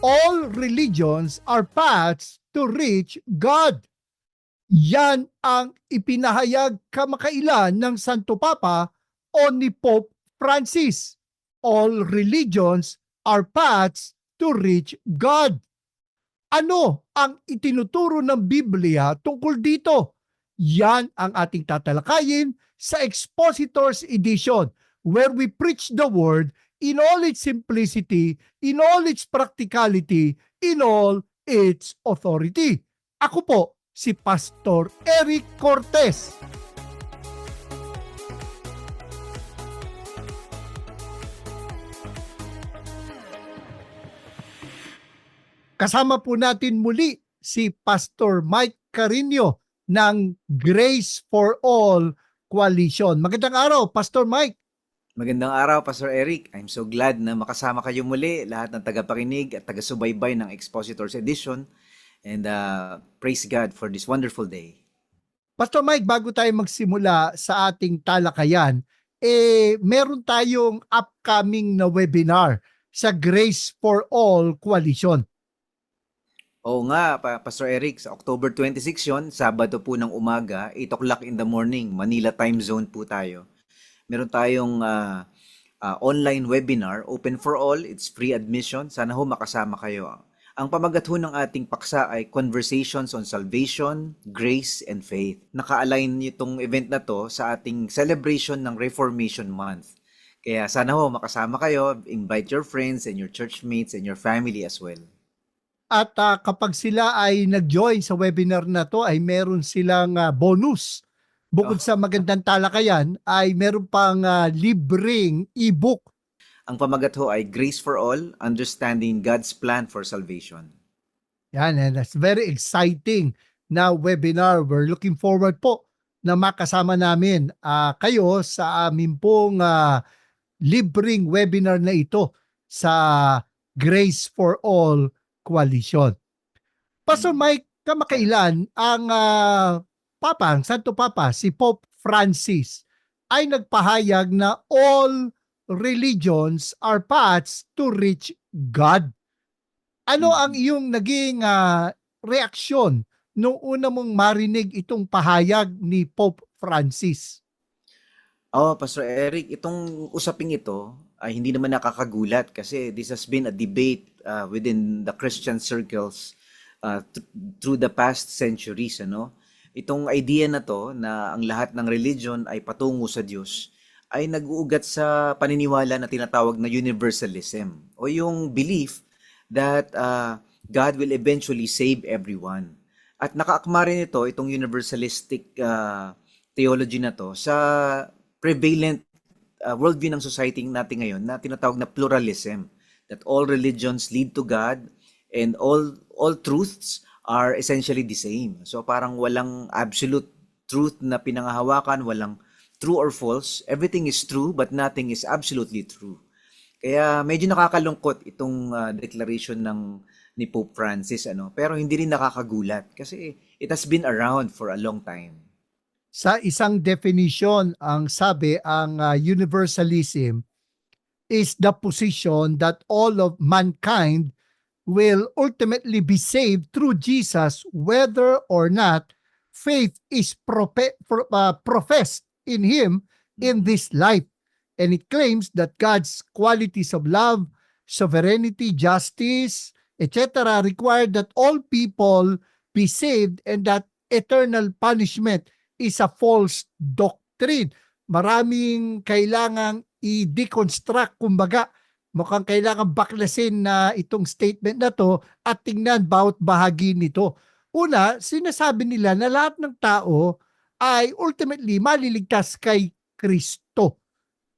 all religions are paths to reach God. Yan ang ipinahayag kamakailan ng Santo Papa o ni Pope Francis. All religions are paths to reach God. Ano ang itinuturo ng Biblia tungkol dito? Yan ang ating tatalakayin sa Expositor's Edition, where we preach the Word in all its simplicity, in all its practicality, in all its authority. Ako po, si Pastor Eric Cortez. Kasama po natin muli si Pastor Mike Carino ng Grace for All Coalition. Magandang araw, Pastor Mike. Magandang araw, Pastor Eric. I'm so glad na makasama kayo muli, lahat ng tagapakinig at taga-subaybay ng Expositor's Edition. And praise God for this wonderful day. Pastor Mike, bago tayo magsimula sa ating talakayan, meron tayong upcoming na webinar sa Grace for All Coalition. Oo nga, Pastor Eric, sa October 26 yon, Sabado po ng umaga, 8 o'clock in the morning, Manila time zone po tayo. Meron tayong online webinar, open for all, it's free admission. Sana ho makasama kayo. Ang pamagat ho ng ating paksa ay Conversations on Salvation, Grace, and Faith. Naka-align itong event na to sa ating celebration ng Reformation Month. Kaya sana ho makasama kayo, invite your friends and your churchmates and your family as well. At kapag sila ay nag-join sa webinar na to, ay meron silang bonus. Bukod sa magandang talakayan, ay meron pang libreng e-book. Ang pamagat ho ay Grace for All, Understanding God's Plan for Salvation. Yan, and that's very exciting na webinar. We're looking forward po na makasama namin kayo sa amin pong libreng webinar na ito sa Grace for All Coalition. Pastor Mike, kamakailan ang Santo Papa, si Pope Francis, ay nagpahayag na all religions are paths to reach God. Ano ang iyong naging reaksyon nung una mong marinig itong pahayag ni Pope Francis? Pastor Eric, itong usaping ito ay hindi naman nakakagulat kasi this has been a debate within the Christian circles through the past centuries. Itong idea na to na ang lahat ng religion ay patungo sa Diyos ay nag-uugat sa paniniwala na tinatawag na universalism o yung belief that God will eventually save everyone. At nakaakma rin itong universalistic theology na to sa prevalent worldview ng society natin ngayon na tinatawag na pluralism, that all religions lead to God and all truths are essentially the same. So parang walang absolute truth na pinangahawakan, walang true or false. Everything is true but nothing is absolutely true. Kaya medyo nakakalungkot itong declaration ni Pope Francis, pero hindi rin nakakagulat kasi it has been around for a long time. Sa isang definition, ang sabi, ang universalism is the position that all of mankind will ultimately be saved through Jesus, whether or not faith is professed in Him in this life. And it claims that God's qualities of love, sovereignty, justice, etc. require that all people be saved and that eternal punishment is a false doctrine. Maraming kailangang i-deconstruct, kumbaga, mukhang kailangan baklasin na itong statement na to at tingnan bawat bahagi nito. Una, sinasabi nila na lahat ng tao ay ultimately maliligtas kay Kristo.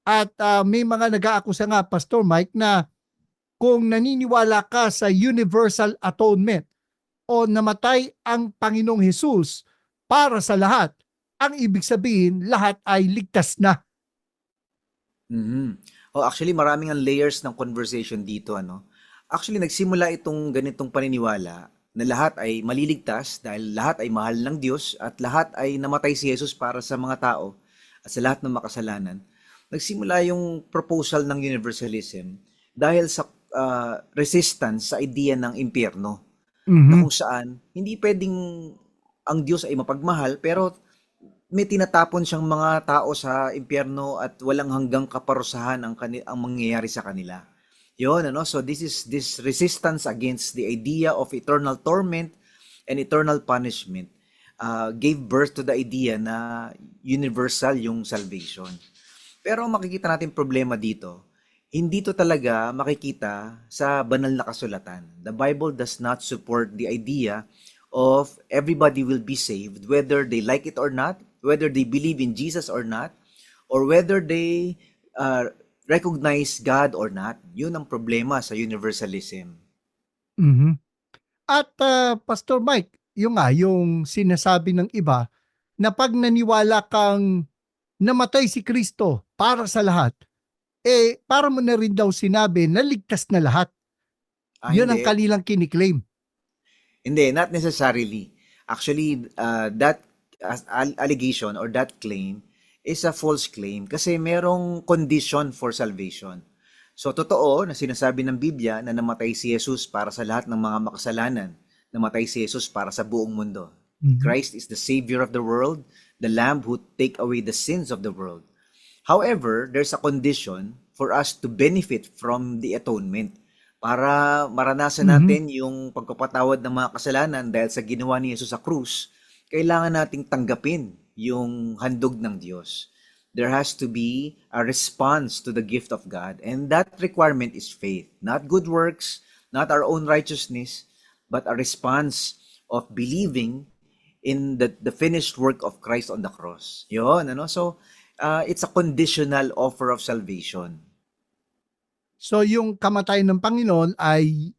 At may mga nag-aakusa nga, Pastor Mike, na kung naniniwala ka sa universal atonement o namatay ang Panginoong Hesus para sa lahat, ang ibig sabihin, lahat ay ligtas na. Actually, maraming ang layers ng conversation dito. Actually, nagsimula itong ganitong paniniwala na lahat ay maliligtas dahil lahat ay mahal ng Diyos at lahat ay namatay si Jesus para sa mga tao at sa lahat ng makasalanan. Nagsimula yung proposal ng universalism dahil sa resistance sa idea ng impyerno, na Mhm. kung saan hindi pwedeng ang Diyos ay mapagmahal pero may tinatapon siyang mga tao sa impyerno at walang hanggang kaparusahan ang mangyayari sa kanila. Yun, ano? So this resistance against the idea of eternal torment and eternal punishment gave birth to the idea na universal yung salvation. Pero makikita natin problema dito. Hindi to talaga makikita sa banal na kasulatan. The Bible does not support the idea of everybody will be saved, whether they like it or not, whether they believe in Jesus or not, or whether they recognize God or not. Yun ang problema sa universalism. Mhm. At Pastor Mike, yung sinasabi ng iba na pag naniwala kang namatay si Kristo para sa lahat, para mo na rin daw sinabi na ligtas na lahat. Yun ang Hindi. kanilang kiniklaim. Hindi, not necessarily. Actually, that allegation or that claim is a false claim kasi merong condition for salvation. So, totoo na sinasabi ng Biblia na namatay si Jesus para sa lahat ng mga makasalanan. Namatay si Jesus para sa buong mundo. Mhm. Christ is the Savior of the world, the Lamb who take away the sins of the world. However, there's a condition for us to benefit from the atonement para maranasan Mhm. natin yung pagpapatawad ng mga kasalanan dahil sa ginawa ni Jesus sa krus. Kailangan nating tanggapin yung handog ng Diyos. There has to be a response to the gift of God, and that requirement is faith, not good works, not our own righteousness, but a response of believing in the finished work of Christ on the cross. Yun, ano? So, it's a conditional offer of salvation. So yung kamatayan ng Panginoon ay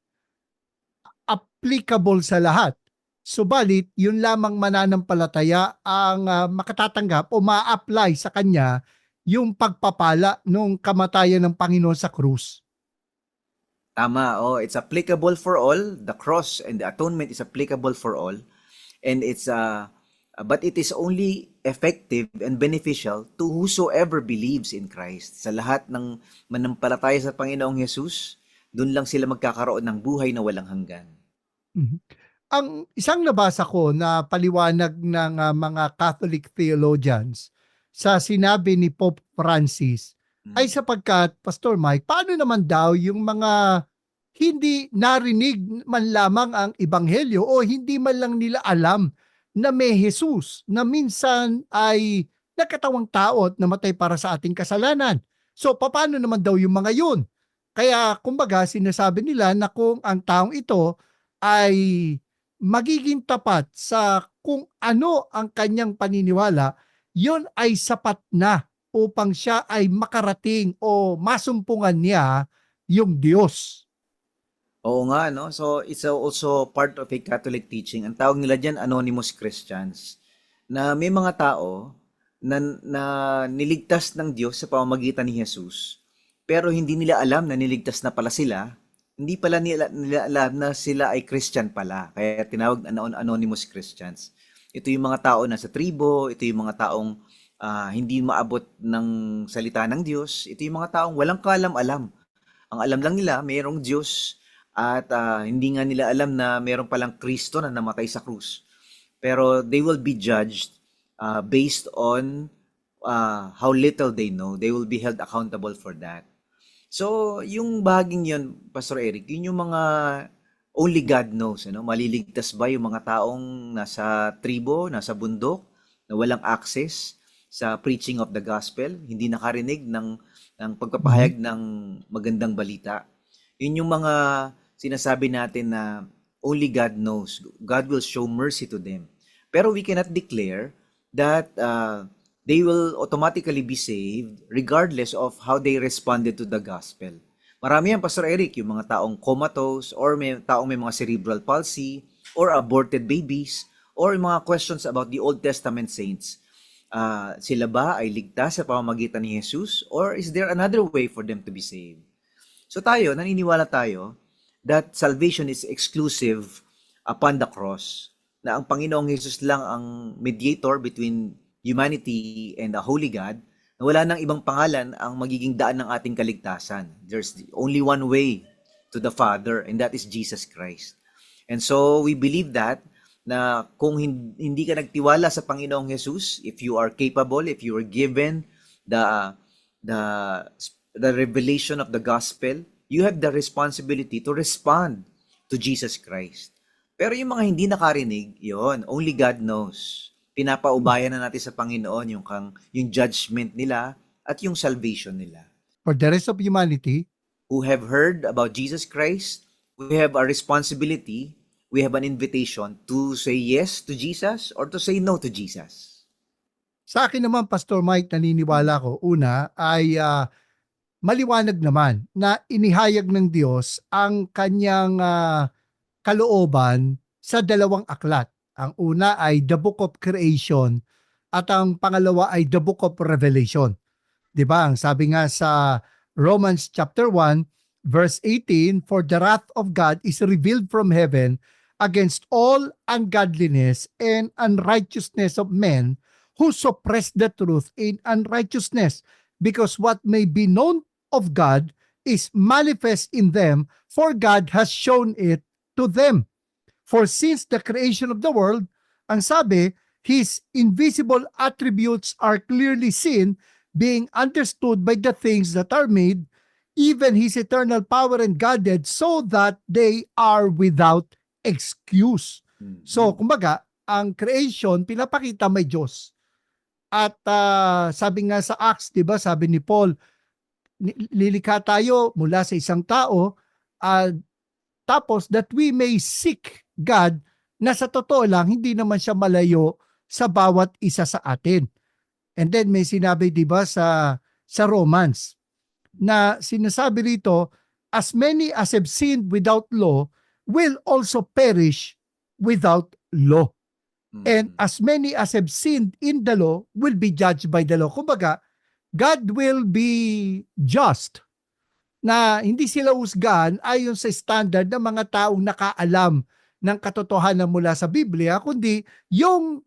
applicable sa lahat. Subalit, yun lamang mananampalataya ang makatatanggap o ma-apply sa kanya yung pagpapala nung kamatayan ng Panginoon sa krus. Tama, oh, it's applicable for all. The cross and the atonement is applicable for all. And but it is only effective and beneficial to whosoever believes in Christ. Sa lahat ng manampalataya sa Panginoong Jesus, doon lang sila magkakaroon ng buhay na walang hanggan. Mhm. Ang isang nabasa ko na paliwanag ng mga Catholic theologians sa sinabi ni Pope Francis ay Mm. sapagkat, Pastor Mike, paano naman daw yung mga hindi narinig man lamang ang ebanghelyo o hindi man lang nila alam na may Jesus na minsan ay nagkatawang tao at namatay para sa ating kasalanan. So, paano naman daw yung mga yun? Kaya, kumbaga, sinasabi nila na kung ang taong ito ay magiging tapat sa kung ano ang kanyang paniniwala, yon ay sapat na upang siya ay makarating o masumpungan niya yung Diyos. Oo nga, no? So, it's also part of a Catholic teaching. Ang tawag nila dyan, anonymous Christians. Na may mga tao na niligtas ng Diyos sa pamamagitan ni Jesus, pero hindi nila alam na niligtas na pala sila. Hindi pala nila alam na sila ay Christian pala. Kaya tinawag na anonymous Christians. Ito yung mga tao na sa tribo, ito yung mga taong hindi maabot ng salita ng Diyos, ito yung mga taong walang kaalam-alam. Ang alam lang nila, mayroong Diyos at hindi nga nila alam na mayroong palang Kristo na namatay sa krus. Pero they will be judged based on how little they know. They will be held accountable for that. So, yung bahaging yun, Pastor Eric, yun yung mga only God knows. Ano? Maliligtas ba yung mga taong nasa tribo, nasa bundok, na walang access sa preaching of the gospel, hindi nakarinig ng Mhm. pagpapahayag ng magandang balita. Yun yung mga sinasabi natin na only God knows. God will show mercy to them. Pero we cannot declare that they will automatically be saved regardless of how they responded to the gospel. Marami yan, Pastor Eric, yung mga taong comatose or may taong may mga cerebral palsy or aborted babies or yung mga questions about the Old Testament saints. Sila ba ay ligtas sa pamamagitan ni Jesus or is there another way for them to be saved? So tayo, naniniwala tayo that salvation is exclusive upon the cross. Na ang Panginoong Jesus lang ang mediator between humanity and the Holy God, na wala nang ibang pangalan ang magiging daan ng ating kaligtasan. There's only one way to the Father, and that is Jesus Christ. And so we believe that na kung hindi ka nagtiwala sa Panginoong Jesus, if you are capable, if you are given the the the revelation of the gospel, you have the responsibility to respond to Jesus Christ. Pero yung mga hindi nakarinig, yon, only God knows. Pinapaubayan na natin sa Panginoon yung judgment nila at yung salvation nila. For the rest of humanity, Who have heard about Jesus Christ, we have a responsibility, we have an invitation to say yes to Jesus or to say no to Jesus. sa akin naman, Pastor Mike, naniniwala ko, una ay maliwanag naman na inihayag ng Diyos ang kanyang kalooban sa dalawang aklat. Ang una ay the Book of Creation at ang pangalawa ay the Book of Revelation. 'Di ba? Ang sabi nga sa Romans chapter 1 verse 18, for the wrath of God is revealed from heaven against all ungodliness and unrighteousness of men who suppress the truth in unrighteousness, because what may be known of God is manifest in them, for God has shown it to them. For since the creation of the world, ang sabi, His invisible attributes are clearly seen, being understood by the things that are made, even His eternal power and Godhead, so that they are without excuse. So, kumbaga, ang creation, pinapakita may Diyos. At sabi nga sa Acts, di ba, sabi ni Paul, lilikha tayo mula sa isang tao, tapos that we may seek God, na sa totoo lang, hindi naman siya malayo sa bawat isa sa atin. And then may sinabi, di ba, sa Romans, na sinasabi rito, as many as have sinned without law will also perish without law. And as many as have sinned in the law will be judged by the law. Kumbaga, God will be just, na hindi sila husgahan ayon sa standard ng mga taong nakaalam ng katotohanan mula sa Biblia, kundi yung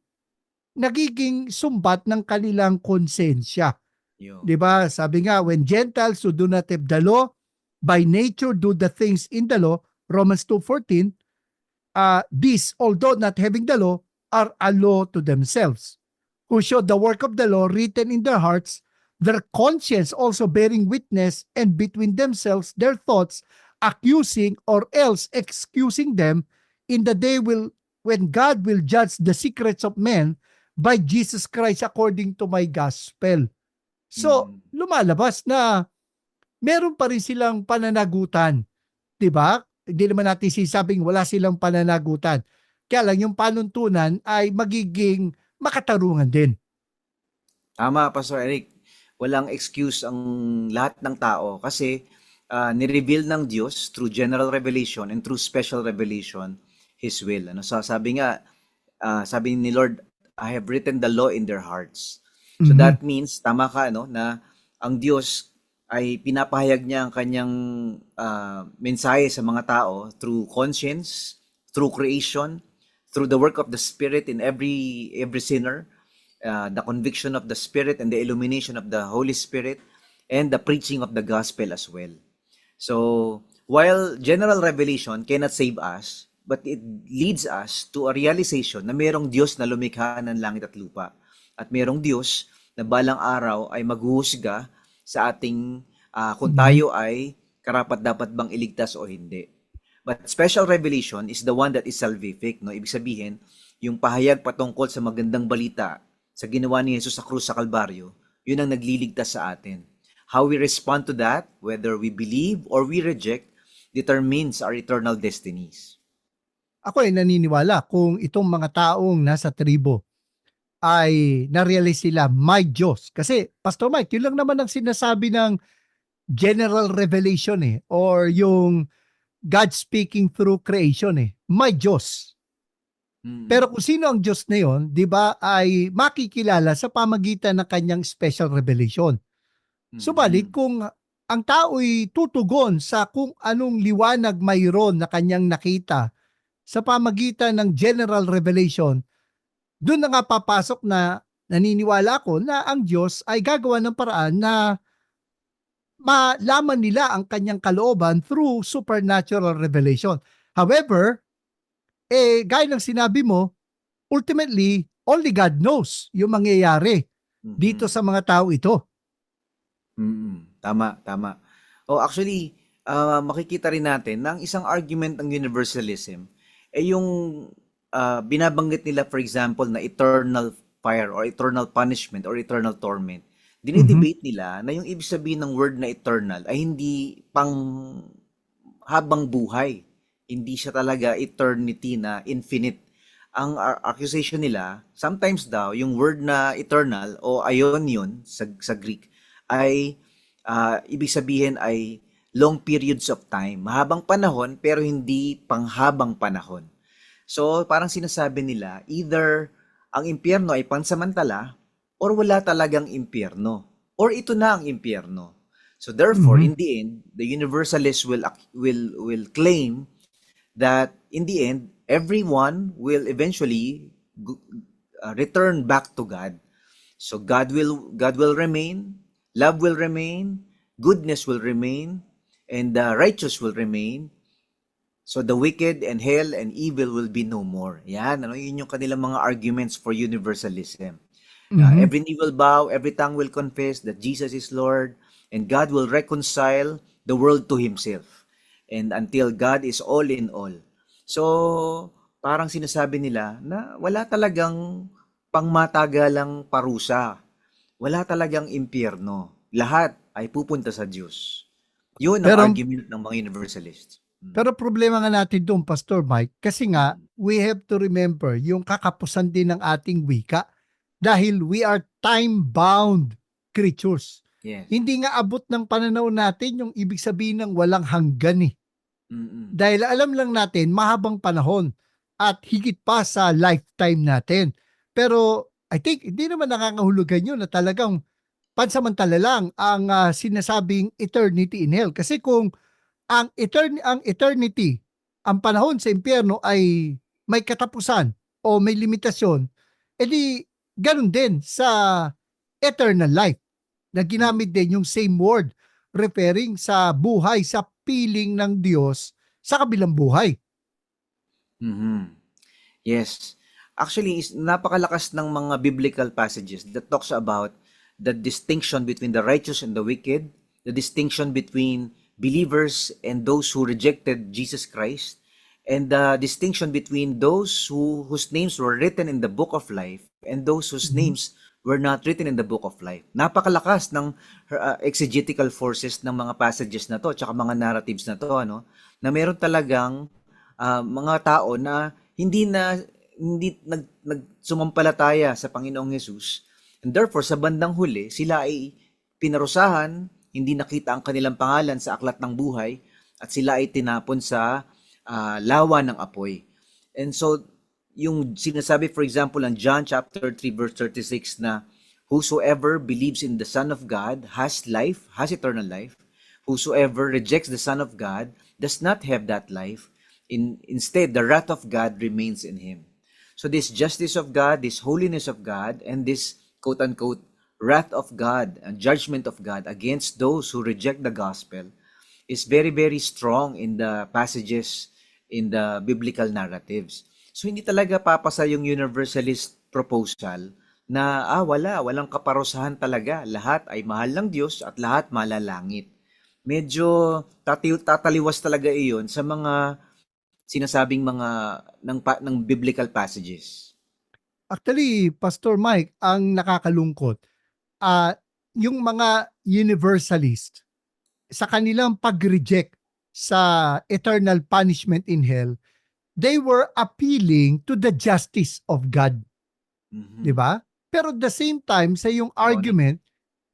nagiging sumbat ng kanilang konsensya. Di ba? Sabi nga, when Gentiles who do not have the law, by nature do the things in the law, Romans 2:14, these, although not having the law, are a law to themselves, who show the work of the law written in their hearts, their conscience also bearing witness, and between themselves their thoughts accusing or else excusing them in the day when God will judge the secrets of men by Jesus Christ according to my gospel. So, lumalabas na meron pa rin silang pananagutan. Diba? Hindi naman natin sisabing wala silang pananagutan. Kaya lang yung panuntunan ay magiging makatarungan din. Tama, Pastor Eric. Walang excuse ang lahat ng tao kasi nireveal ng Diyos through general revelation and through special revelation His will. So, sabi ni Lord, I have written the law in their hearts. So that means, tama ka, na ang Diyos ay pinapahayag niya ang kanyang mensahe sa mga tao through conscience, through creation, through the work of the Spirit in every sinner, the conviction of the Spirit and the illumination of the Holy Spirit, and the preaching of the gospel as well. So, while general revelation cannot save us, but it leads us to a realization na mayroong Diyos na lumikha ng langit at lupa. At mayroong Diyos na balang araw ay maghuhusga sa ating kung tayo ay karapat-dapat bang iligtas o hindi. But special revelation is the one that is salvific. No? Ibig sabihin, yung pahayag patungkol sa magandang balita sa ginawa ni Jesus sa krus sa Kalbaryo, yun ang nagliligtas sa atin. How we respond to that, whether we believe or we reject, determines our eternal destinies. Ako ay naniniwala kung itong mga taong nasa tribo ay na-realize sila, my Diyos. Kasi, Pastor Mike, yun lang naman ang sinasabi ng general revelation or yung God speaking through creation my Diyos. Pero kung sino ang Diyos na yun, di ba, ay makikilala sa pamagitan ng kanyang special revelation. Subalit, kung ang tao'y tutugon sa kung anong liwanag mayroon na kanyang nakita sa pamagitan ng general revelation, doon na nga papasok na naniniwala ako na ang Diyos ay gagawa ng paraan na malaman nila ang kanyang kalooban through supernatural revelation. However, gaya ng sinabi mo, ultimately, only God knows yung mangyayari dito Mhm. sa mga tao ito. Tama, tama. Oh, actually, makikita rin natin na ang isang argument ng universalism yung binabanggit nila, for example, na eternal fire or eternal punishment or eternal torment. Mhm. Dinidebate nila na yung ibig sabihin ng word na eternal ay hindi pang habang buhay. Hindi siya talaga eternity na infinite. Ang accusation nila, sometimes daw, yung word na eternal o aionion sa Greek ay ibig sabihin ay long periods of time. Mahabang panahon pero hindi panghabang panahon. So, parang sinasabi nila, either ang impyerno ay pansamantala or wala talagang impyerno. Or ito na ang impyerno. So therefore, Mhm. in the end, the universalists will claim that in the end, everyone will eventually return back to God. So God will remain, love will remain, goodness will remain, and the righteous will remain. So the wicked and hell and evil will be no more. Yan, yun yung kanilang mga arguments for universalism. Mhm. Every knee will bow, every tongue will confess that Jesus is Lord, and God will reconcile the world to Himself. And until God is all in all. So, parang sinasabi nila na wala talagang pangmatagalang parusa. Wala talagang impyerno. Lahat ay pupunta sa Diyos. Yun ang Pero argument ng mga universalists. pero problema nga natin doon, Pastor Mike, kasi nga Mm. we have to remember yung kakapusan din ng ating wika dahil we are time-bound creatures. Yes. Hindi nga abot ng pananaw natin yung ibig sabihin ng walang hanggan eh. Mm-mm. Dahil alam lang natin mahabang panahon at higit pa sa lifetime natin. Pero I think hindi naman nakakahulugan yun na talagang pansamantala lang ang sinasabing eternity in hell. Kasi kung ang eternity, ang panahon sa impyerno ay may katapusan o may limitasyon, edi ganun din sa eternal life na ginamit Mm-mm. din yung same word referring sa buhay, sa piling ng Diyos sa kabilang buhay. Mhm. Yes. Actually, napakalakas ng mga biblical passages that talks about the distinction between the righteous and the wicked, the distinction between believers and those who rejected Jesus Christ, and the distinction between those whose names were written in the book of life and those whose Mhm. names were not written in the book of life. Napakalakas ng exegetical forces ng mga passages na to, tsaka mga narratives na to, ano, na meron talagang mga tao na hindi nagsumampalataya sa Panginoong Hesus. And therefore, sa bandang huli, sila ay pinarusahan, hindi nakita ang kanilang pangalan sa aklat ng buhay, at sila ay tinapon sa lawa ng apoy. And so, yung sinasabi, for example, ng John chapter 3, verse 36 na, whosoever believes in the Son of God has life, has eternal life. Whosoever rejects the Son of God does not have that life. Instead, the wrath of God remains in him. So this justice of God, this holiness of God, and this quote-unquote wrath of God and judgment of God against those who reject the gospel is very, very strong in the passages in the biblical narratives. So hindi talaga papasa yung universalist proposal na walang kaparusahan talaga. Lahat ay mahal ng Diyos at lahat malalangit. Medyo tataliwas talaga iyon sa mga sinasabing mga ng biblical passages. Actually, Pastor Mike, ang nakakalungkot, ah, yung mga universalist, sa kanilang pag-reject sa eternal punishment in hell, they were appealing to the justice of God, 'di Mhm. ba? Pero at the same time, sa yung Ironic. argument,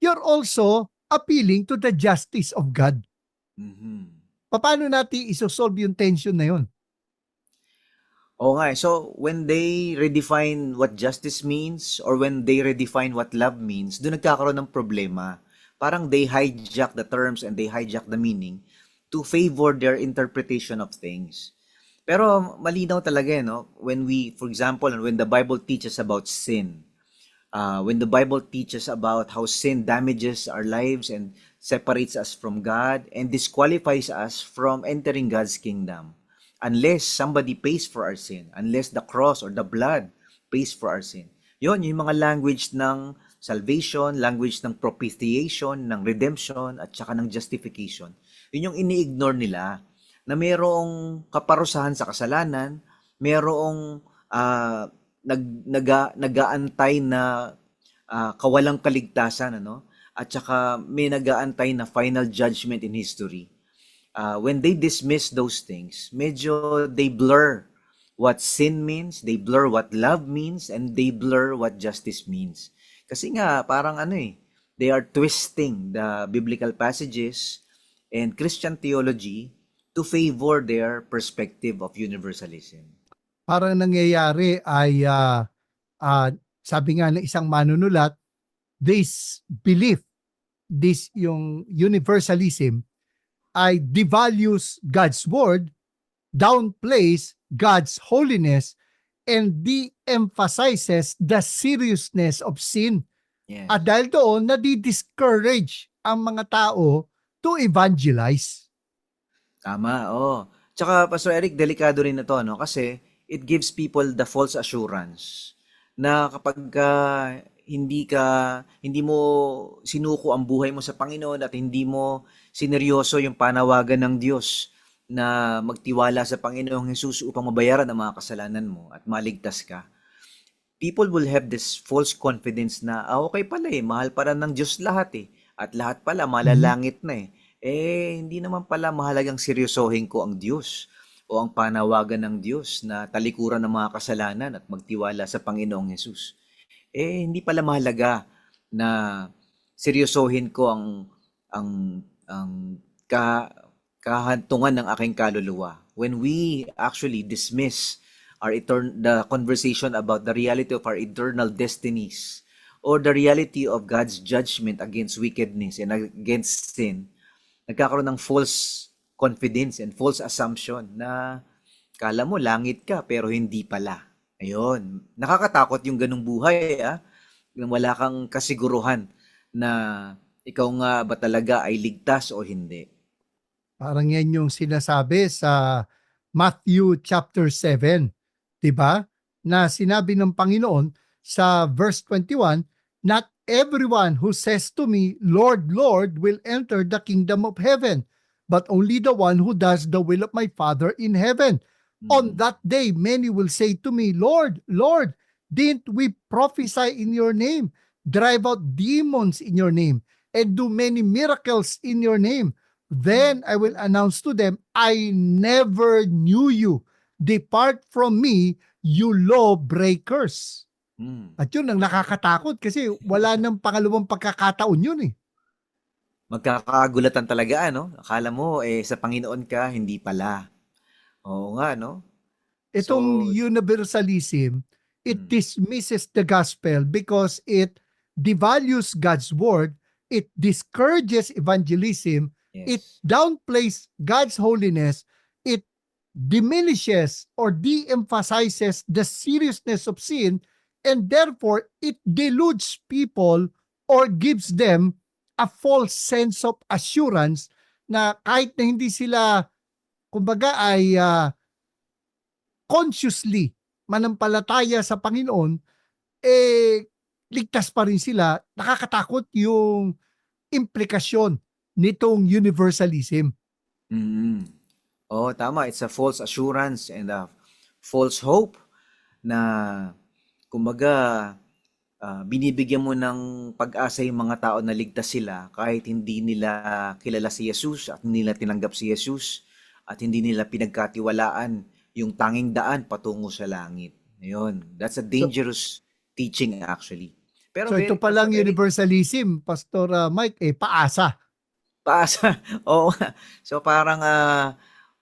you're also appealing to the justice of God. Mhm. Paano natin isosolve yung tension na yun? Oo nga, so when they redefine what justice means or when they redefine what love means, doon nagkakaroon ng problema. Parang they hijack the terms and they hijack the meaning to favor their interpretation of things. Pero malinaw talaga, no? When we, for example, when the Bible teaches about sin, When the Bible teaches about how sin damages our lives and separates us from God and disqualifies us from entering God's kingdom, unless somebody pays for our sin, unless the cross or the blood pays for our sin. Yon, yung mga language ng salvation, language ng propitiation, ng redemption, at saka ng justification. Yun yung ini-ignore nila, na mayroong kaparusahan sa kasalanan, mayroong nag-aantay na kawalang kaligtasan, ano? At saka may nag-aantay na final judgment in history. When they dismiss those things, medyo they blur what sin means, they blur what love means, and they blur what justice means. Kasi nga, parang they are twisting the biblical passages and Christian theology to favor their perspective of universalism. Parang nangyayari ay sabi nga ng isang manunulat, this belief, this yung universalism ay devalues God's word, downplays God's holiness, and de-emphasizes the seriousness of sin. Yes. At dahil doon, nadi-discourage ang mga tao to evangelize. Tama, oh. Tsaka, Pastor Eric, delikado rin ito, no? Kasi it gives people the false assurance na kapag hindi mo sinuko ang buhay mo sa Panginoon at hindi mo sineryoso yung panawagan ng Diyos na magtiwala sa Panginoong Jesus upang mabayaran ang mga kasalanan mo at maligtas ka, people will have this false confidence na, okay pala mahal pala ng Diyos lahat at lahat pala malalangit na hindi naman pala mahalagang seryosohin ko ang Diyos o ang panawagan ng Diyos na talikuran ng mga kasalanan at magtiwala sa Panginoong Jesus. Hindi pala mahalaga na seryosohin ko ang kahantungan ng aking kaluluwa. When we actually dismiss the conversation about the reality of our eternal destinies or the reality of God's judgment against wickedness and against sin, nagkakaroon ng false confidence and false assumption na kala mo langit ka pero hindi pala. Ayun, nakakatakot yung ganung buhay wala kang kasiguruhan na ikaw nga ba talaga ay ligtas o hindi. Parang yan yung sinasabi sa Matthew chapter 7, 'di ba? Na sinabi ng Panginoon sa verse 21, not everyone who says to me, Lord, Lord, will enter the kingdom of heaven, but only the one who does the will of my Father in heaven. On that day, many will say to me, Lord, Lord, didn't we prophesy in your name, drive out demons in your name, and do many miracles in your name? Then I will announce to them, I never knew you. Depart from me, you lawbreakers. At yun ang nakakatakot kasi wala nang pangalawang pagkakataon yun Magkakagulatan talaga, Akala mo, sa Panginoon ka, hindi pala. Oo nga, no? Itong universalism, it dismisses the gospel because it devalues God's word, it discourages evangelism, it downplays God's holiness, it diminishes or de-emphasizes the seriousness of sin, and therefore it deludes people or gives them a false sense of assurance na kahit na hindi sila kumbaga ay consciously manampalataya sa Panginoon, ligtas pa rin sila. Nakakatakot yung implikasyon nitong universalism. Oh, tama. It's a false assurance and a false hope na kumbaga binibigyan mo ng pag-asa yung mga tao na ligtas sila kahit hindi nila kilala si Jesus at hindi nila tinanggap si Jesus at hindi nila pinagkatiwalaan yung tanging daan patungo sa langit. Ayun. That's a dangerous teaching actually. Pero so ito palang universalism, Pastor Mike, paasa. Paasa. Oo nga. So parang,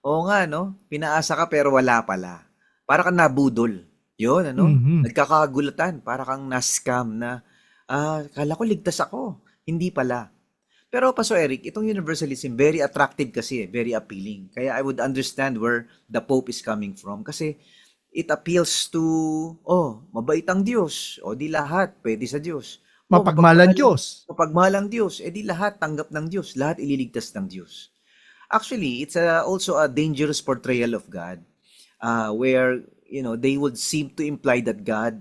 oo nga, no? Pinaasa ka pero wala pala. Para kang nabudol. Yun, Nagkakagulatan. Para kang na-scam na, kala ko ligtas ako. Hindi pala. Pero Pastor Eric, itong universalism, very attractive kasi, very appealing. Kaya I would understand where the Pope is coming from. Kasi it appeals to, mabait ang Diyos, o di lahat pwede sa Diyos. Mapagmalan Diyos. Mapagmahal ang Diyos, di lahat tanggap ng Diyos, lahat ililigtas ng Diyos. Actually, it's also a dangerous portrayal of God, where they would seem to imply that God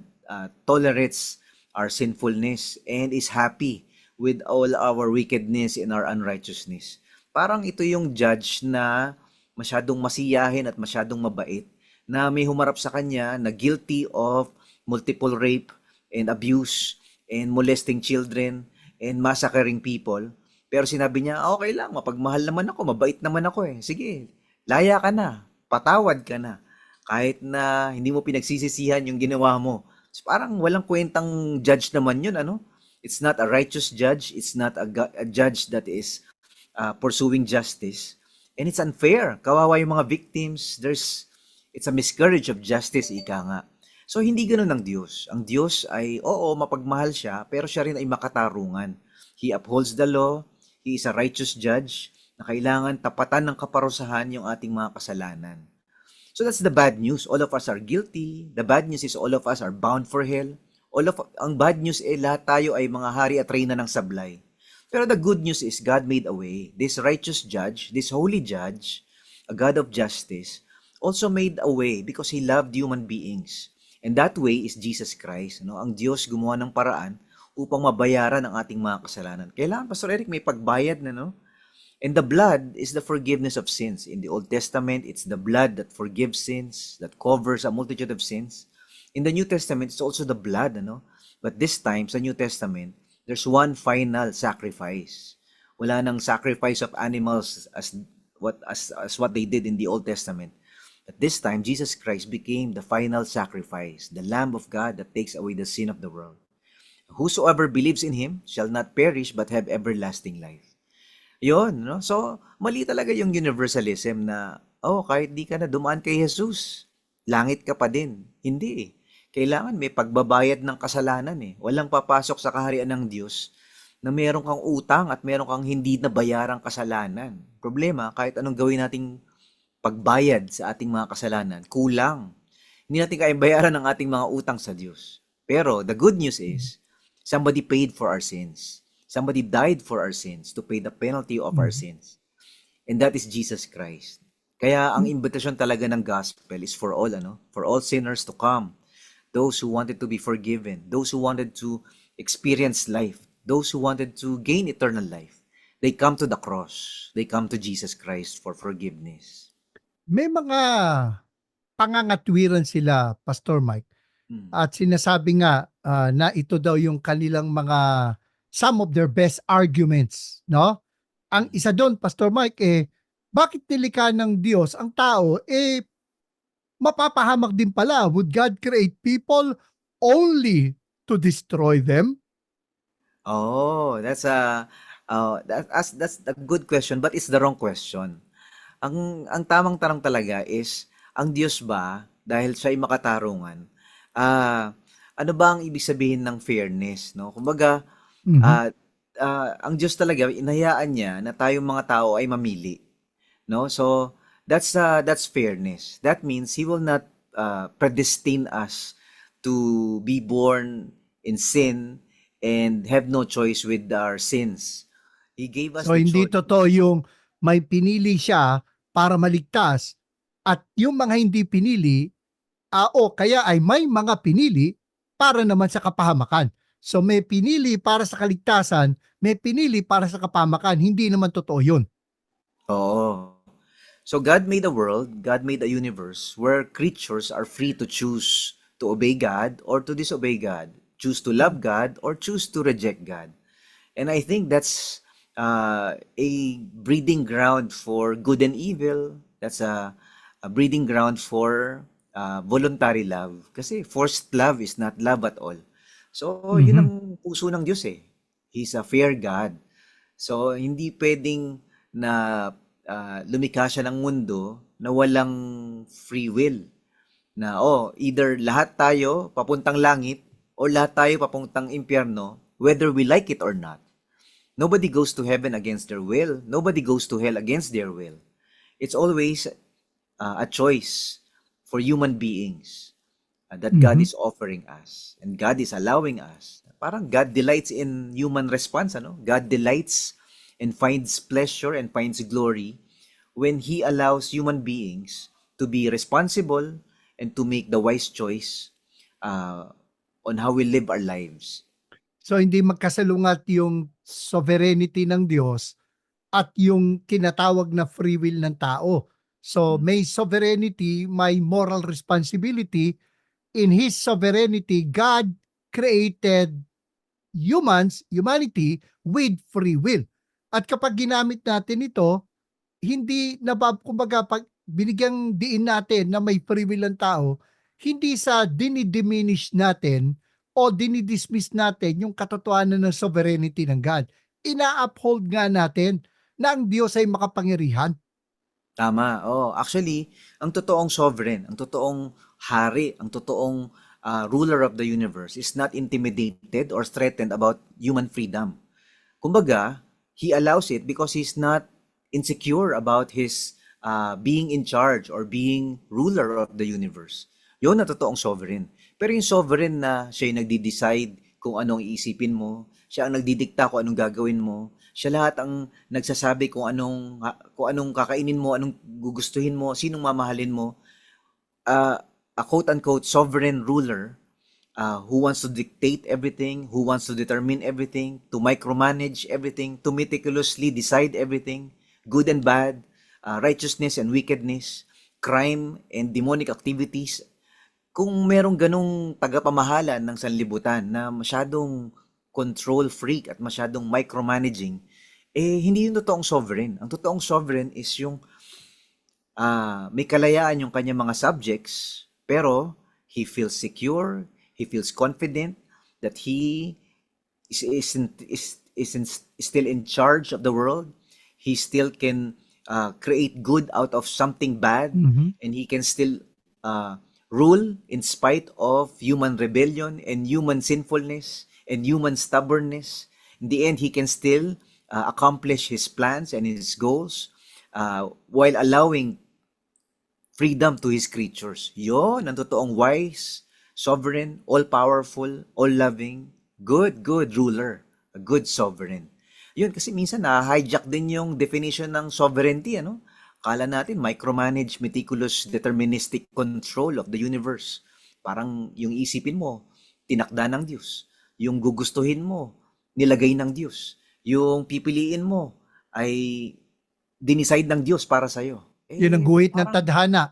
tolerates our sinfulness and is happy with all our wickedness and our unrighteousness. Parang ito yung judge na masyadong masiyahin at masyadong mabait, na may humarap sa kanya na guilty of multiple rape and abuse and molesting children and massacring people. Pero sinabi niya, okay lang, mapagmahal naman ako, mabait naman ako eh. Sige, laya ka na, patawad ka na. Kahit na hindi mo pinagsisisihan yung ginawa mo. So, parang walang kwentang judge naman yun, ano? It's not a righteous judge. It's not a judge that is pursuing justice. And it's unfair. Kawawa yung mga victims. It's a miscarriage of justice, ika nga. So, hindi ganun ang Diyos. Ang Diyos ay, oo, mapagmahal siya, pero siya rin ay makatarungan. He upholds the law. He is a righteous judge na kailangan tapatan ng kaparusahan yung ating mga kasalanan. So that's the bad news. All of us are guilty. The bad news is all of us are bound for hell. Ang bad news lahat tayo ay mga hari at reyna ng sablay. Pero the good news is God made a way. This righteous judge, this holy judge, a God of justice, also made a way because He loved human beings. And that way is Jesus Christ. No? Ang Diyos gumawa ng paraan upang mabayaran ang ating mga kasalanan. Kailangan, Pastor Eric, may pagbayad na, no? And the blood is the forgiveness of sins. In the Old Testament, it's the blood that forgives sins, that covers a multitude of sins. In the New Testament, it's also the blood, ano? But this time, sa New Testament, there's one final sacrifice. Wala nang sacrifice of animals as what they did in the Old Testament. But this time, Jesus Christ became the final sacrifice, the Lamb of God that takes away the sin of the world. Whosoever believes in Him shall not perish but have everlasting life. Yun, no? So, mali talaga yung universalism na, kahit di ka na dumaan kay Jesus, langit ka pa din. Hindi eh. Kailangan may pagbabayad ng kasalanan eh. Walang papasok sa kaharian ng Diyos na meron kang utang at meron kang hindi na bayarang kasalanan. Problema, kahit anong gawin nating pagbayad sa ating mga kasalanan, kulang. Hindi natin kaya bayaran ang ating mga utang sa Diyos. Pero, the good news is, somebody paid for our sins. Somebody died for our sins to pay the penalty of our sins. And that is Jesus Christ. Kaya ang invitation talaga ng gospel is for all, for all sinners to come. Those who wanted to be forgiven, those who wanted to experience life, those who wanted to gain eternal life. They come to the cross. They come to Jesus Christ for forgiveness. May mga pangangatwiran sila, Pastor Mike, at sinasabi nga na ito daw yung kanilang some of their best arguments, no? Ang isa doon, Pastor Mike, bakit nilikha ng Diyos ang tao, mapapahamak din pala. Would God create people only to destroy them? Oh, that's a good question, but it's the wrong question. Ang tamang tanong talaga is, ang Diyos ba, dahil siya ay makatarungan, ano ba ang ibig sabihin ng fairness, no? Kumbaga, ang Diyos talaga, inayaan niya na tayong mga tao ay mamili, no? So that's fairness. That means He will not predestine us to be born in sin and have no choice with our sins. He gave us So the hindi choice. totoo yung may pinili siya para maligtas at yung mga hindi pinili, kaya ay may mga pinili para naman sa kapahamakan. So may pinili para sa kaligtasan, may pinili para sa kapahamakan. Hindi naman totoo yun. Oo. So God made a world, God made a universe where creatures are free to choose to obey God or to disobey God, choose to love God or choose to reject God. And I think that's a breeding ground for good and evil. That's a breeding ground for voluntary love. Kasi forced love is not love at all. So, yun ang puso ng Diyos eh. He's a fair God. So, hindi pwedeng na lumikha siya ng mundo na walang free will. Na, either lahat tayo papuntang langit o lahat tayo papuntang impyerno, whether we like it or not. Nobody goes to heaven against their will. Nobody goes to hell against their will. It's always a choice for human beings that God Mhm. is offering us and God is allowing us. Parang God delights in human response, ano? God delights and finds pleasure and finds glory when He allows human beings to be responsible and to make the wise choice uh, on how we live our lives. So hindi magkasalungat yung sovereignty ng Diyos at yung tinatawag na free will ng tao. So Mm. may sovereignty, may moral responsibility. In His sovereignty, God created humanity with free will. At kapag ginamit natin ito, hindi kumbaga pag binigyang diin natin na may free will ang tao, hindi sa dinidiminish natin o dinidismiss natin yung katotohanan ng sovereignty ng God. Ina-uphold nga natin na ang Diyos ay makapangyarihan. Tama, oh. Actually, ang totoong sovereign, ang totoong hari, ang totoong ruler of the universe is not intimidated or threatened about human freedom. Kumbaga, he allows it because he's not insecure about his being in charge or being ruler of the universe. Yun ang totoong sovereign. Pero yung sovereign na siya yung nagdi-decide kung anong iisipin mo, siya ang nagdidikta kung anong gagawin mo, siya lahat ang nagsasabi kung anong kakainin mo, anong gugustuhin mo, sinong mamahalin mo. A quote-unquote sovereign ruler who wants to dictate everything, who wants to determine everything, to micromanage everything, to meticulously decide everything, good and bad, righteousness and wickedness, crime and demonic activities. Kung merong ganong tagapamahala ng sanlibutan na masyadong control freak at masyadong micromanaging, hindi yung totoong sovereign. Ang totoong sovereign is yung may kalayaan yung kanyang mga subjects, pero he feels secure, he feels confident that he is still in charge of the world. He still can create good out of something bad, Mhm. and he can still rule in spite of human rebellion and human sinfulness and human stubbornness. In the end, he can still accomplish his plans and his goals while allowing freedom to his creatures. Yon ang totoong wise, sovereign, all-powerful, all-loving, good ruler, a good sovereign. Yun, kasi minsan na-hijack din yung definition ng sovereignty, ano? Kala natin micromanage, meticulous, deterministic control of the universe. Parang yung isipin mo, tinakda ng Diyos. Yung gugustuhin mo, nilagay ng Diyos. Yung pipiliin mo ay dinicide ng Diyos para sa'yo. Yun ang guhit ng Parang tadhana.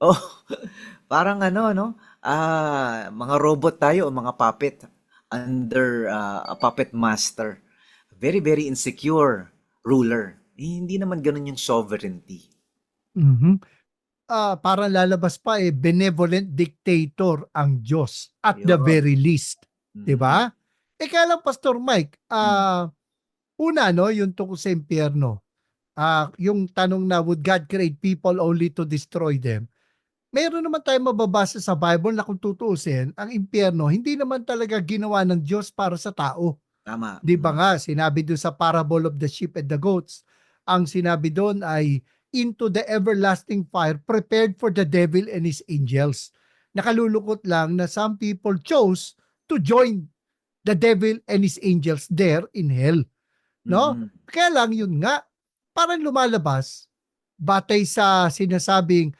oh, parang ano, no? Mga robot tayo o mga puppet under a puppet master. Very, very insecure ruler. Hindi naman ganun yung sovereignty. Mhm. Parang lalabas pa benevolent dictator ang Diyos at the Yun. very least. 'Di Mm. ba? Kaya lang Pastor Mike, Mm. una no, yung tungkol sa impyerno. Yung tanong na would God create people only to destroy them? Meron naman tayong mababasa sa Bible na kung tutuusin, ang impyerno hindi naman talaga ginawa ng Diyos para sa tao. Tama. 'Di ba nga, sinabi doon sa parable of the sheep and the goats, ang sinabi doon ay into the everlasting fire prepared for the devil and his angels. Nakalulungkot lang na some people chose to join the devil and his angels there in hell, no? Mm-mm. Kaya lang yun nga, parang lumalabas batay sa sinasabing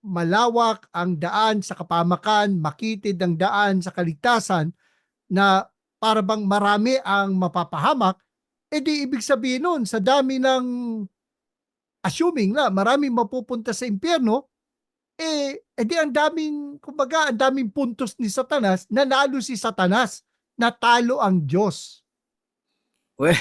malawak ang daan sa kapamakan, makitid ang daan sa kaligtasan, na para bang marami ang mapapahamak, di ibig sabihin nun sa dami ng assuming na maraming mapupunta sa impyerno, di ang daming, kumbaga, ang daming puntos ni Satanas, nanalo si Satanas, natalo ang Diyos. Well,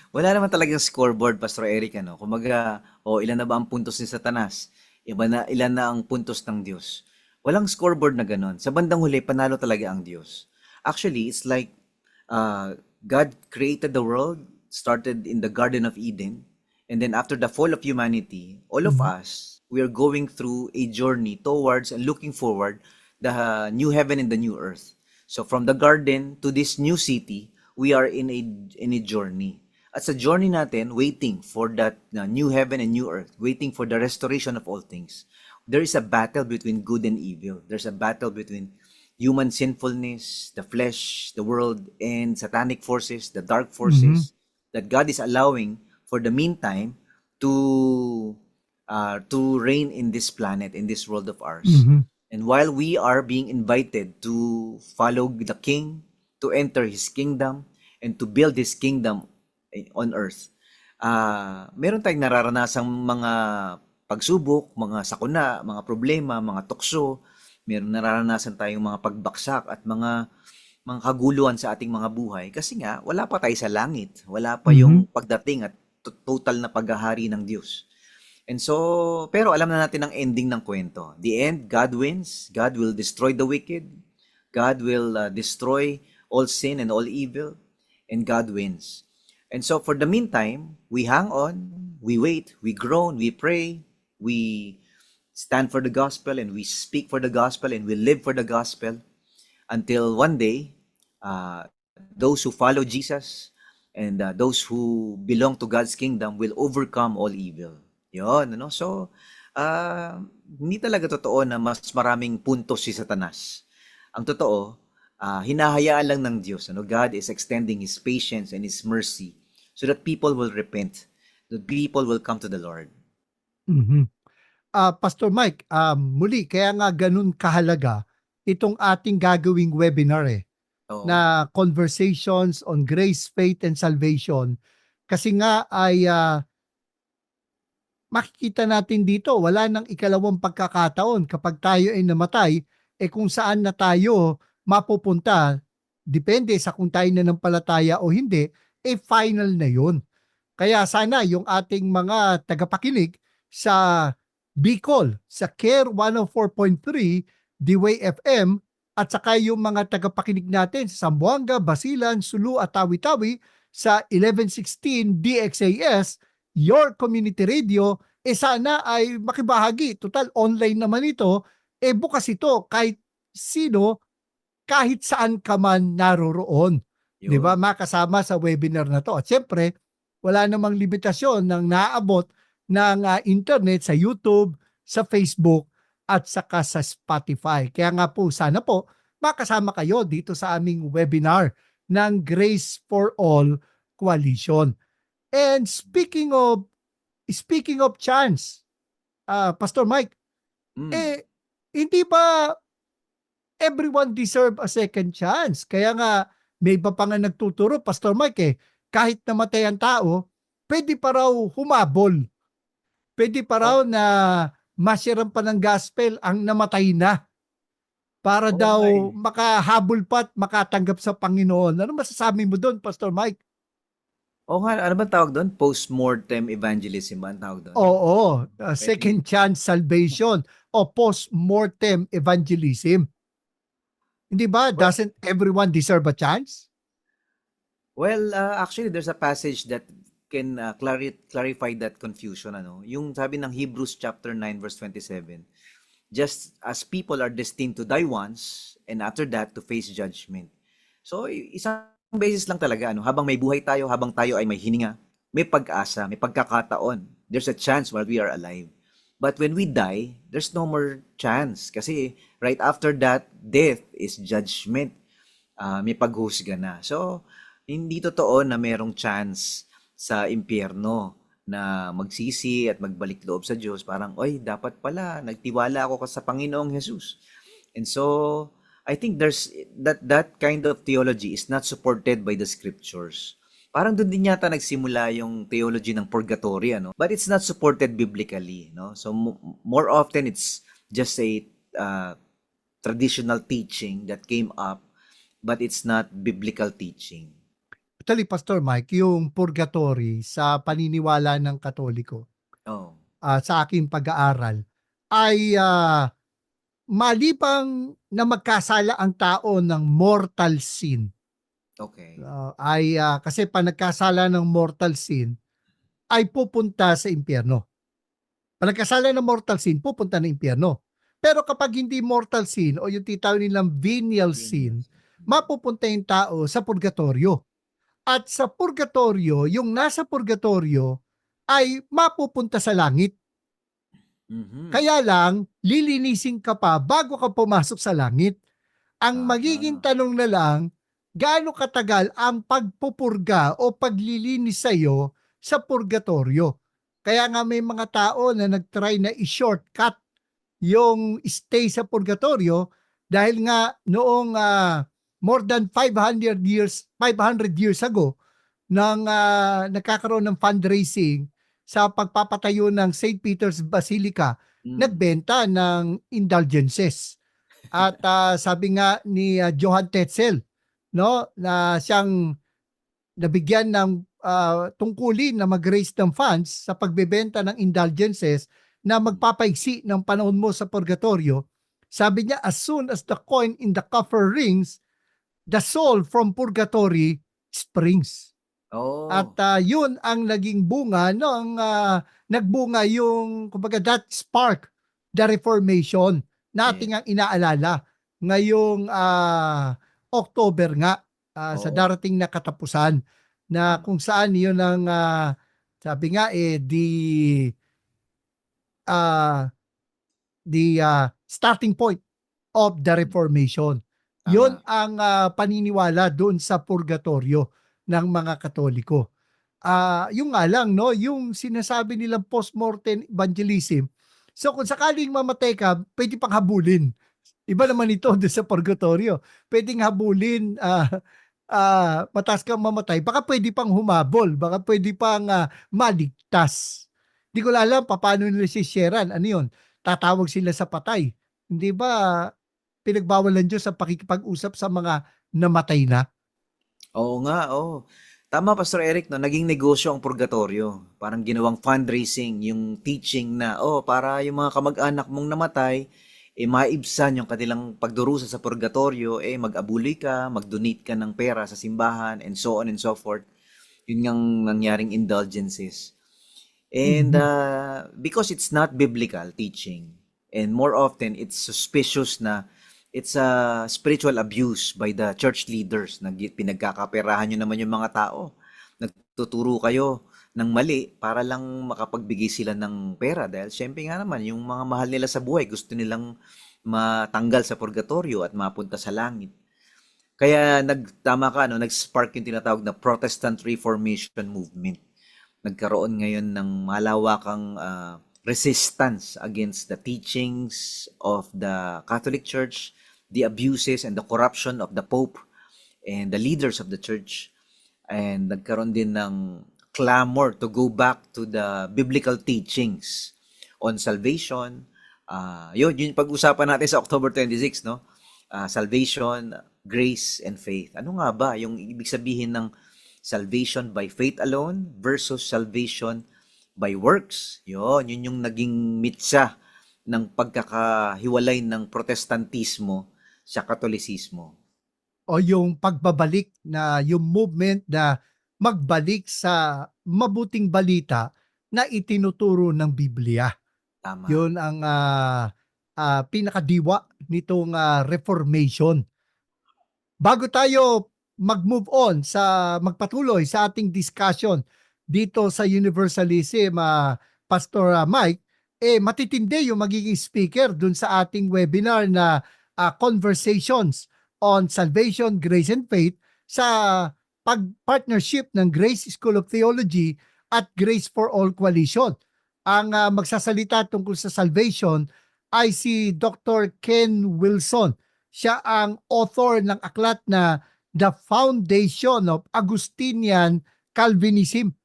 wala naman talagang scoreboard, Pastor Eric, ano? Kumbaga, ilan na ba ang puntos ni Satanas? Ilan na ang puntos ng Diyos? Walang scoreboard na ganon. Sa bandang huli, panalo talaga ang Diyos. Actually, it's like God created the world, started in the Garden of Eden, and then after the fall of humanity, all of Mhm. us, we are going through a journey towards and looking forward the new heaven and the new earth. So from the garden to this new city, we are in a journey. At sa journey natin, waiting for that new heaven and new earth, waiting for the restoration of all things. there is a battle between good and evil. There's a battle between human sinfulness, the flesh, the world, and satanic forces, the dark Mhm. forces that God is allowing for the meantime to reign in this planet, in this world of ours. Mhm. And while we are being invited to follow the King, to enter His kingdom, and to build His kingdom on earth, meron tayong nararanasang mga pagsubok, mga sakuna, mga problema, mga tukso, meron nararanasan tayong mga pagbaksak at mga kaguluhan sa ating mga buhay kasi nga wala pa tayo sa langit, wala pa Mhm. yung pagdating at total na paghahari ng Diyos. And so, pero alam na natin ang ending ng kwento. The end, God wins. God will destroy the wicked. God will destroy all sin and all evil. And God wins. And so, for the meantime, we hang on, we wait, we groan, we pray, we stand for the gospel, and we speak for the gospel, and we live for the gospel until one day, those who follow Jesus and those who belong to God's kingdom will overcome all evil. Yun, ano? So, hindi talaga totoo na mas maraming puntos si Satanas. Ang totoo, hinahayaan lang ng Diyos. Ano? God is extending His patience and His mercy so that people will repent, that people will come to the Lord. Mhm. Pastor Mike, muli kaya nga ganun kahalaga itong ating gagawing webinar Oo. na Conversations on Grace, Faith, and Salvation. Kasi nga ay makikita natin dito, wala nang ikalawang pagkakataon kapag tayo ay namatay, kung saan na tayo mapupunta, depende sa kung tayo nanampalataya o hindi, final na yun. Kaya sana yung ating mga tagapakinig sa Bicol, sa Care 104.3, D-Way FM, at saka yung mga tagapakinig natin sa Zamboanga, Basilan, Sulu at Tawi-Tawi sa 1116 DXAS, Your Community Radio, sana ay makibahagi. Total, online naman ito. Bukas ito kahit sino, kahit saan ka man naroroon. 'Di ba? Yun. Makasama sa webinar na 'to. At siyempre, wala namang limitasyon ng naaabot ng internet sa YouTube, sa Facebook, at saka sa Spotify. Kaya nga po, sana po makasama kayo dito sa aming webinar ng Grace for All Coalition. And speaking of chance, Pastor Mike, Mm. eh hindi ba everyone deserve a second chance? Kaya nga may iba pa nga nagtuturo, Pastor Mike, kahit namatay ang tao, pwede pa raw humabol. Pwede pa raw Oh, na masyaran pa ng gospel ang namatay na para oo nga daw eh. makahabol pa at makatanggap sa Panginoon. Ano masasabi mo doon, Pastor Mike? Oo nga, ano bang tawag doon? Post-mortem evangelism ba ang tawag doon? Oo, Pwede. second chance salvation o post-mortem evangelism. Hindi ba? Well, Doesn't everyone deserve a chance? actually, there's a passage that can clarify that confusion. Ano? Yung sabi ng Hebrews chapter 9 verse 27, just as people are destined to die once, and after that, to face judgment. So, isang beses lang talaga, ano, habang may buhay tayo, habang tayo ay may hininga, may pag-asa, may pagkakataon. There's a chance while we are alive. But when we die, there's no more chance. Kasi right after that, death is judgment. May paghusga na. So, hindi totoo na merong chance sa impyerno na magsisi at magbalik loob sa Diyos. Parang, oy, dapat pala, nagtiwala ako sa Panginoong Jesus. And so, I think there's that kind of theology is not supported by the scriptures. Parang doon din yata nagsimula yung theology ng purgatory, ano? But it's not supported biblically, no? So, more often, it's just a uh, traditional teaching that came up, but it's not biblical teaching. Actually, Pastor Mike, yung purgatory sa paniniwala ng Katoliko, Oh, sa aking pag-aaral, ay malibang na magkasala ang tao ng mortal sin. okay. Kasi pa nagkasala ng mortal sin, ay pupunta sa impyerno. Pa nagkasala ng mortal sin, pupunta ng impyerno. Pero kapag hindi mortal sin o yung titawag nilang venial sin, Genius. mapupunta yung tao sa purgatorio. At sa purgatorio, yung nasa purgatorio ay mapupunta sa langit. Mhm. Kaya lang, lilinisin ka pa bago ka pumasok sa langit. Ang magiging Tama. tanong na lang, gaano katagal ang pagpupurga o paglilinis sa iyo sa purgatorio? Kaya nga may mga tao na nagtry na i-shortcut yung stay sa purgatorio dahil nga noong more than 500 years ago nang nagkakaroon ng fundraising sa pagpapatayo ng St. Peter's Basilica, Mm. nagbenta ng indulgences. At sabi nga ni Johann Tetzel, no, na siyang nabigyan ng tungkulin na mag-raise ng funds sa pagbebenta ng indulgences na magpapaiksi ng panahon mo sa purgatorio. Sabi niya, as soon as the coin in the coffer rings, the soul from purgatory springs. At Oh, yun ang naging bunga no, ang nagbunga yung kumbaga that spark the reformation yeah. nating ang inaalala ngayong October nga sa Oo, darating na katapusan na tama. kung saan yun ang sabi nga uh, the starting point of the Mm. Reformation. Yun Tama. ang paniniwala doon sa purgatorio ng mga Katoliko. Yung nga lang, no, yung sinasabi nilang postmortem evangelism, so kung sakaling mamatay ka, pwede pang habulin. Iba naman ito doon sa purgatorio. Pwedeng habulin, mataas kang mamatay, baka pwede pang humabol, baka pwede pang maligtas. Hindi ko alam paano nila sisyeran. Ano yun? Tatawag sila sa patay. Hindi ba pinagbawal ng Diyos sa pakikipag-usap sa mga namatay na? Oo nga, oo. Tama, Pastor Eric, no? Naging negosyo ang purgatorio. Parang ginawang fundraising, yung teaching na, para yung mga kamag-anak mong namatay, maibsan yung kanilang pagdurusa sa purgatorio, mag-abuli ka, mag-donate ka ng pera sa simbahan, and so on and so forth. Yun ngang nangyaring indulgences. And Mhm. because it's not biblical teaching, and more often it's suspicious na it's a spiritual abuse by the church leaders na pinagkakaperahan nyo naman yung mga tao. Nagtuturo kayo ng mali para lang makapagbigay sila ng pera dahil syempre nga naman yung mga mahal nila sa buhay gusto nilang matanggal sa purgatorio at mapunta sa langit. Kaya nagtama ka, no, nag-spark yung tinatawag na Protestant Reformation movement. Nagkaroon ngayon ng malawakang resistance against the teachings of the Catholic Church, the abuses and the corruption of the Pope and the leaders of the Church. And nagkaroon din ng clamor to go back to the biblical teachings on salvation. Yun yung pag-usapan natin sa October 26, no? Salvation, grace, and faith. Ano nga ba yung ibig sabihin ng salvation by faith alone versus salvation by works? Yun yung naging mitsa ng pagkakahiwalay ng Protestantismo sa Katolisismo. O yung pagbabalik na yung movement na magbalik sa mabuting balita na itinuturo ng Biblia. Tama. Yun ang pinakadiwa nitong reformation. Bago tayo mag-move on sa magpatuloy sa ating discussion dito sa Universalism, Pastor Mike, matitindi yung magiging speaker dun sa ating webinar na Conversations on Salvation, Grace and Faith sa pag-partnership ng Grace School of Theology at Grace for All Coalition. Ang magsasalita tungkol sa salvation ay si Dr. Ken Wilson. Siya ang author ng aklat na The Foundation of Augustinian Calvinism.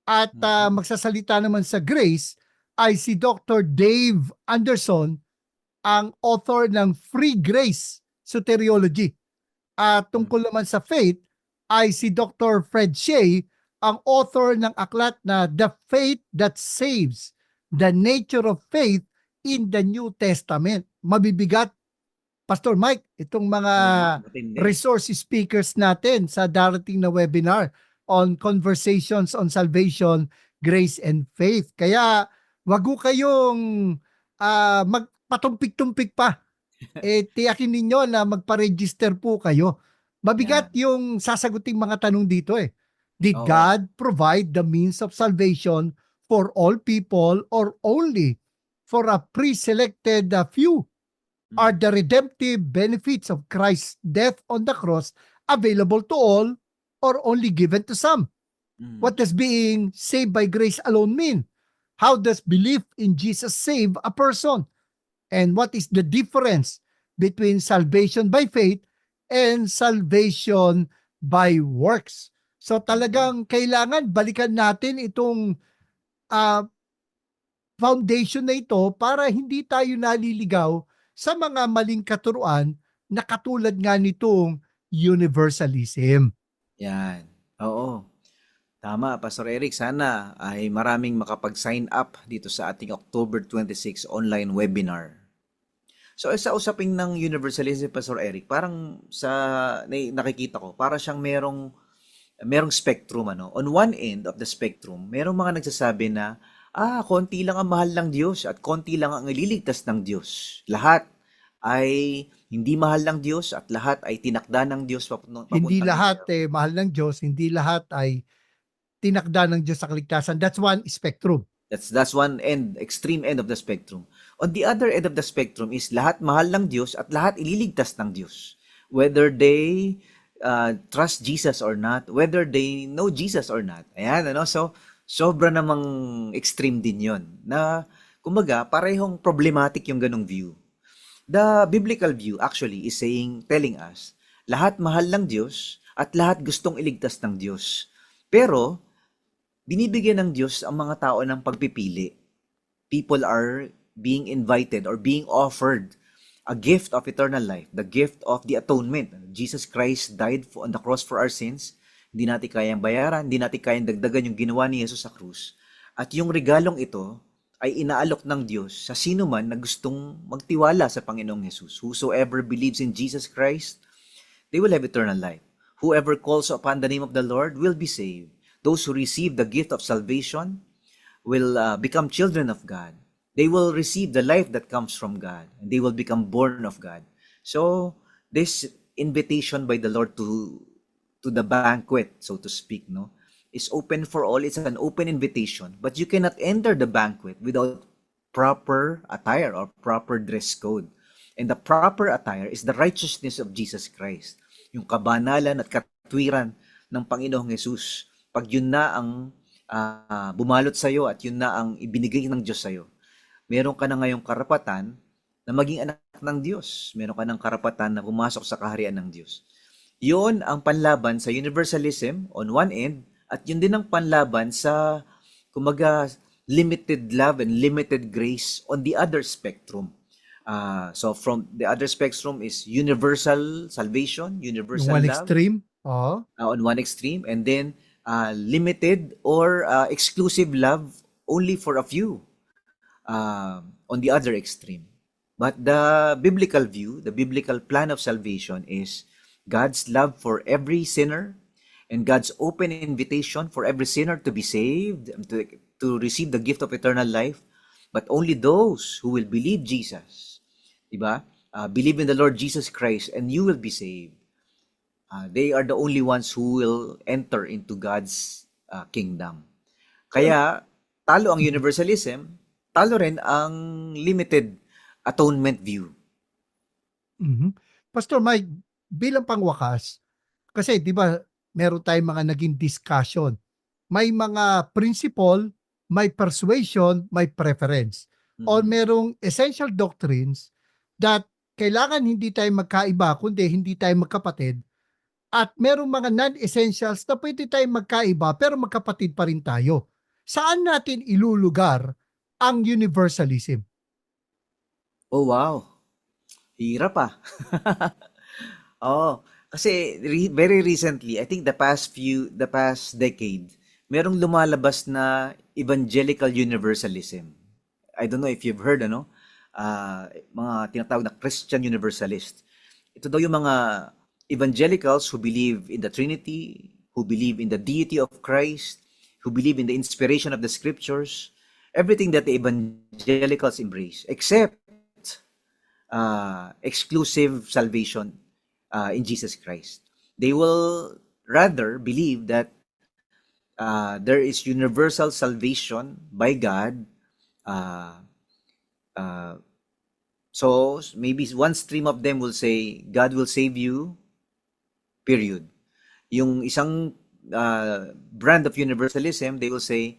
At Mhm. magsasalita naman sa Grace ay si Dr. Dave Anderson, ang author ng Free Grace Soteriology. At Mm. tungkol naman sa faith ay si Dr. Fred Shea, ang author ng aklat na The Faith That Saves, The Nature of Faith in the New Testament. Mabibigat, Pastor Mike, itong mga Oo nga, matindi. resource speakers natin sa darating na webinar on Conversations on Salvation, Grace and Faith. Kaya wag ho kayong magpatumpik-tumpik pa, tiyakin ninyo na magpa-register po kayo. Mabigat Yan. yung sasaguting mga tanong dito eh. Did Oo. God provide the means of salvation for all people or only for a pre-selected few? Are the redemptive benefits of Christ's death on the cross available to all or only given to some? What does being saved by grace alone mean? How does belief in Jesus save a person? And what is the difference between salvation by faith and salvation by works? So talagang kailangan balikan natin itong ah, foundation na ito para hindi tayo naliligaw sa mga maling katuruan na katulad nga nitong universalism. Yan. Oo. Tama, Pastor Eric. Sana ay maraming makapag-sign up dito sa ating October 26 online webinar. So sa usaping ng universalism, Pastor Eric, parang sa nakikita ko, para siyang merong spectrum, ano. On one end of the spectrum, merong mga nagsasabi na konti lang ang mahal ng Diyos at konti lang ang ililigtas ng Diyos. Lahat ay hindi mahal ng Diyos at lahat ay tinakda ng Diyos Hindi papuntang lahat impyerno. mahal ng Diyos, hindi lahat ay tinakda ng Diyos sa kaligtasan. That's one spectrum. That's one end, extreme end of the spectrum. On the other end of the spectrum is lahat mahal ng Diyos at lahat ililigtas ng Diyos. Whether they trust Jesus or not, whether they know Jesus or not. Ayan, ano? So, sobra namang extreme din yon. Na, kumbaga, parehong problematic yung ganong view. The biblical view actually is telling us, lahat mahal ng Diyos at lahat gustong iligtas ng Diyos. Pero, binibigyan ng Diyos ang mga tao ng pagpipili. People are being invited or being offered a gift of eternal life, the gift of the atonement. Jesus Christ died on the cross for our sins. Hindi natin kayang bayaran, hindi natin kayang dagdagan yung ginawa ni Jesus sa krus. At yung regalong ito ay inaalok ng Diyos sa sino man na gustong magtiwala sa Panginoong Jesus. Whosoever believes in Jesus Christ, they will have eternal life. Whoever calls upon the name of the Lord will be saved. Those who receive the gift of salvation will become children of God. They will receive the life that comes from God, and they will become born of God. So, this invitation by the Lord to the banquet, so to speak, no, is open for all. It's an open invitation, but you cannot enter the banquet without proper attire or proper dress code. And the proper attire is the righteousness of Jesus Christ. Yung kabanalan at katwiran ng Panginoong Jesus. Pag yun na ang bumalot sa'yo at yun na ang ibinigay ng Diyos sa'yo, meron ka na ngayong karapatan na maging anak ng Diyos. Meron ka ng karapatan na pumasok sa kaharian ng Diyos. Yun ang panlaban sa universalism on one end at yun din ang panlaban sa, kumaga, limited love and limited grace on the other spectrum. So from the other spectrum is universal salvation, universal Yung one love extreme, oh, on one extreme, and then limited or exclusive love only for a few on the other extreme. But the biblical view, the biblical plan of salvation is God's love for every sinner and God's open invitation for every sinner to be saved, to receive the gift of eternal life, but only those who will believe Jesus, diba? Believe in the Lord Jesus Christ and you will be saved. They are the only ones who will enter into God's kingdom. Kaya, talo ang universalism, talo rin ang limited atonement view. mhm. Pastor Mike, bilang pangwakas, kasi di ba meron tayong mga naging discussion. May mga principle, may persuasion, may preference. O merong essential doctrines that kailangan hindi tayo magkaiba, kundi hindi tayo magkapatid. At merong mga non-essentials na pwede tayong magkaiba pero magkapatid pa rin tayo. Saan natin ilulugar ang universalism? Oh, wow. Hirap Oh, kasi very recently, I think the past decade, merong lumalabas na evangelical universalism. I don't know if you've heard, mga tinatawag na Christian universalist. Ito daw yung mga evangelicals who believe in the Trinity, who believe in the deity of Christ, who believe in the inspiration of the scriptures, everything that the evangelicals embrace, except exclusive salvation in Jesus Christ. They will rather believe that there is universal salvation by God Uh, so maybe one stream of them will say, God will save you, period. Yung isang brand of universalism, they will say,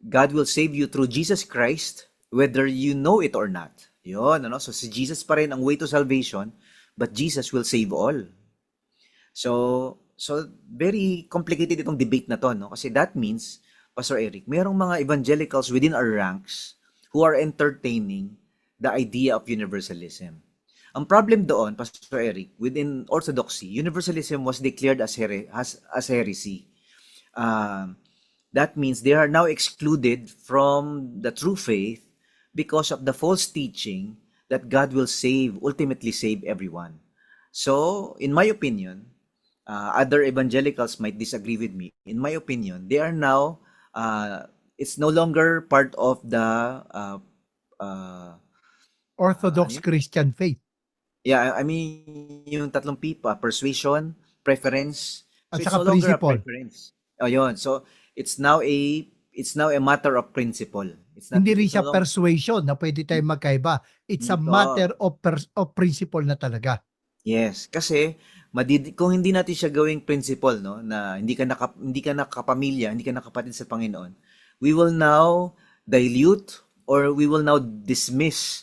God will save you through Jesus Christ, whether you know it or not. Yun, ano? So si Jesus pa rin ang way to salvation, but Jesus will save all. So very complicated itong debate na to, no? Kasi that means, Pastor Eric, mayroong mga evangelicals within our ranks who are entertaining the idea of universalism. Ang problem doon, Pastor Eric, within Orthodoxy, universalism was declared as heresy. That means they are now excluded from the true faith because of the false teaching that God will ultimately save everyone. So, in my opinion, other evangelicals might disagree with me. In my opinion, they are now, it's no longer part of the Orthodox Christian faith. Yeah, I mean, yung tatlong pipa, persuasion, preference. So At it's saka no longer a principle. preference. Oh, yun. So it's now a matter of principle. It's not, Hindi rin it's siya no longer, persuasion na pwede tayong magkaiba. It's a Oo. matter of principle na talaga. Yes, kasi kung hindi natin siya gawing principle, no, na hindi ka nakapamilya, hindi ka nakapatid sa Panginoon, we will now dilute or we will now dismiss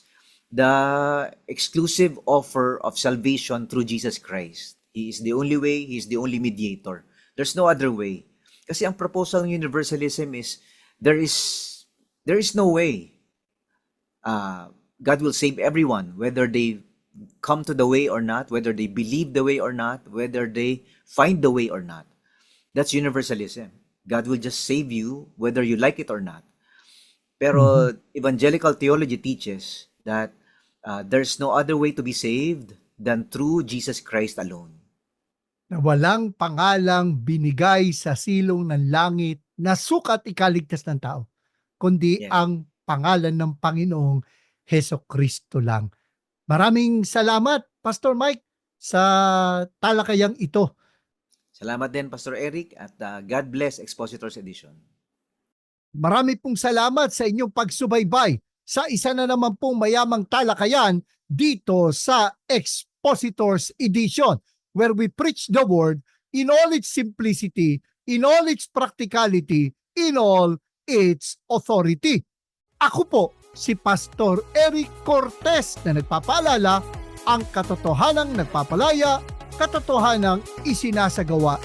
the exclusive offer of salvation through Jesus Christ. He is the only way, He is the only mediator. There's no other way. Kasi ang proposal ng universalism is there is no way. God will save everyone, whether they come to the way or not, whether they believe the way or not, whether they find the way or not. That's universalism. God will just save you whether you like it or not. Pero evangelical theology teaches that there's no other way to be saved than through Jesus Christ alone. Na walang pangalang binigay sa silong ng langit na sukat ikaligtas ng tao, kundi Yes. ang pangalan ng Panginoong Hesukristo lang. Maraming salamat, Pastor Mike, sa talakayang ito. Salamat din, Pastor Eric, at God bless Expositors Edition. Marami pong salamat sa inyong pagsubaybay sa isa na naman pong mayamang talakayan dito sa Expositors Edition, where we preach the word in all its simplicity, in all its practicality, in all its authority. Ako po si Pastor Eric Cortez na nagpapaalala, ang katotohanang nagpapalaya, katotohanang isinasagawa